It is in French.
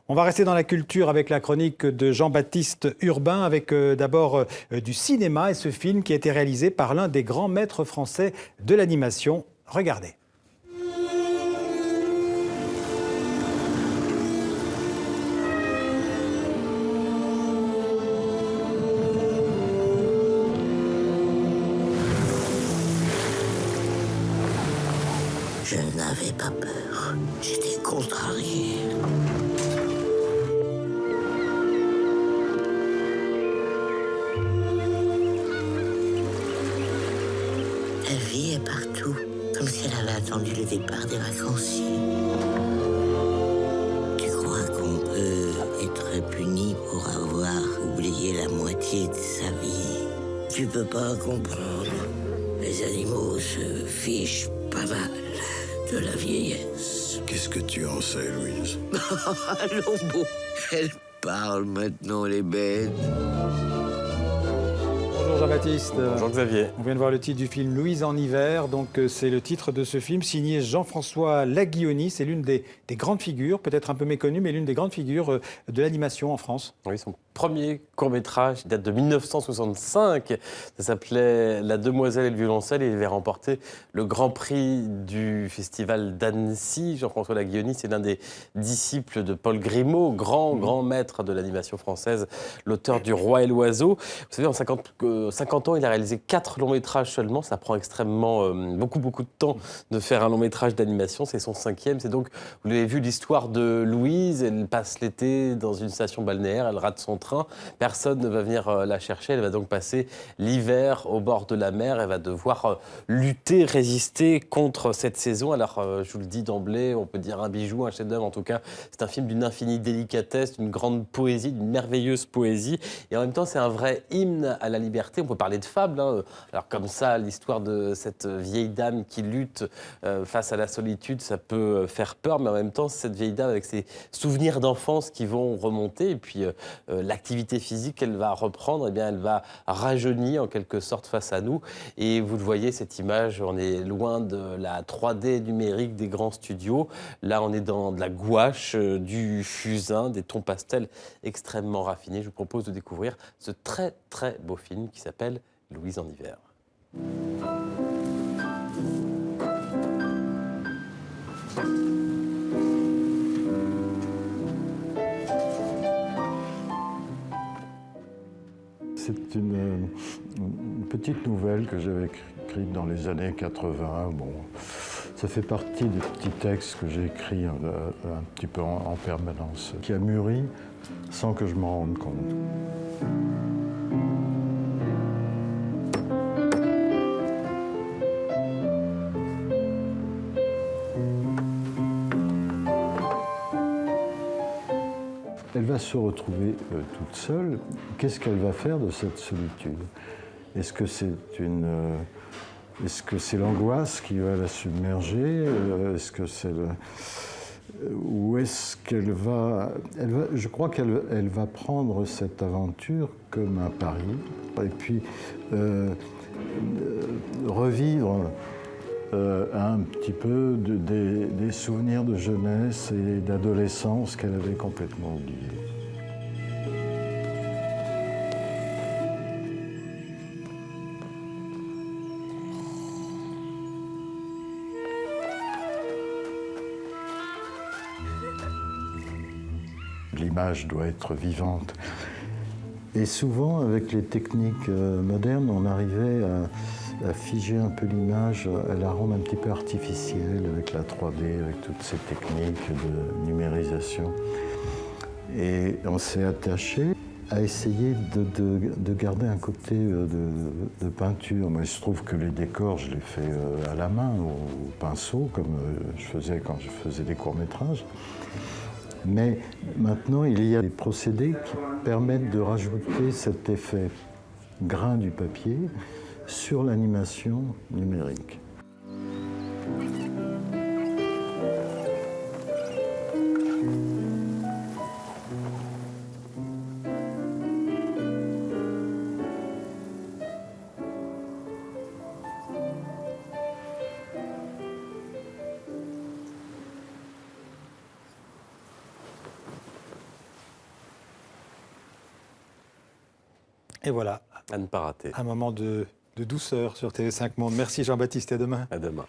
On va rester dans la culture avec la chronique de Jean-Baptiste Urbain, avec d'abord du cinéma et ce film qui a été réalisé par l'un des grands maîtres français de l'animation. Regardez. Je n'avais pas peur. J'étais contrarié. La vie est partout, comme si elle avait attendu le départ des vacanciers. Tu crois qu'on peut être puni pour avoir oublié la moitié de sa vie? Tu peux pas comprendre. Les animaux se fichent pas mal de la vieillesse. Qu'est-ce que tu en sais, Louise? Allons bon, elles parlent maintenant, les bêtes. Bonjour Jean-Baptiste. Bonjour Xavier. On vient de voir le titre du film Louise en hiver. Donc c'est le titre de ce film signé Jean-François Laguioni. C'est l'une des grandes figures, peut-être un peu méconnue, mais l'une des grandes figures de l'animation en France. Oui, son premier court-métrage date de 1965. Ça s'appelait La Demoiselle et le violoncelle et il avait remporté le Grand Prix du Festival d'Annecy. Jean-François Laguioni, c'est l'un des disciples de Paul Grimaud, grand maître de l'animation française, l'auteur du Roi et l'Oiseau. Vous savez, en 50 ans, il a réalisé 4 longs métrages seulement. Ça prend extrêmement beaucoup de temps de faire un long métrage d'animation. C'est son 5e. C'est donc, vous l'avez vu, l'histoire de Louise. Elle passe l'été dans une station balnéaire. Elle rate son train. Personne ne va venir la chercher. Elle va donc passer l'hiver au bord de la mer. Elle va devoir lutter, résister contre cette saison. Alors, je vous le dis d'emblée, on peut dire un bijou, un chef-d'œuvre. En tout cas, c'est un film d'une infinie délicatesse, d'une grande poésie, d'une merveilleuse poésie. Et en même temps, c'est un vrai hymne à la liberté. On peut parler de fable. Alors comme ça, l'histoire de cette vieille dame qui lutte face à la solitude, ça peut faire peur. Mais en même temps, cette vieille dame avec ses souvenirs d'enfance qui vont remonter. Et puis l'activité physique qu'elle va reprendre, eh bien, elle va rajeunir en quelque sorte face à nous. Et vous le voyez, cette image, on est loin de la 3D numérique des grands studios. Là, on est dans de la gouache, du fusain, des tons pastels extrêmement raffinés. Je vous propose de découvrir ce très beau film qui s'appelle Louise en hiver. C'est une petite nouvelle que j'avais écrite dans les années 80. Bon, ça fait partie des petits textes que j'ai écrits un petit peu en permanence, qui a mûri sans que je m'en rende compte. Elle va se retrouver toute seule. Qu'est-ce qu'elle va faire de cette solitude? Est-ce que c'est l'angoisse qui va la submerger? Est-ce que c'est ou est-ce qu'elle va... Je crois qu'elle va prendre cette aventure comme un pari et puis revivre un petit peu des souvenirs de jeunesse et d'adolescence qu'elle avait complètement oubliés. L'image doit être vivante. Et souvent, avec les techniques modernes, on arrivait à figer un peu l'image, à la rendre un petit peu artificielle avec la 3D, avec toutes ces techniques de numérisation. Et on s'est attaché à essayer de garder un côté de peinture. Moi, il se trouve que les décors, je les fais à la main, au pinceau, comme je faisais quand je faisais des courts-métrages. Mais maintenant, il y a des procédés qui permettent de rajouter cet effet grain du papier sur l'animation numérique. Et voilà, À ne pas rater. un moment de douceur sur TV5 Monde. Merci Jean-Baptiste, et à demain. À demain.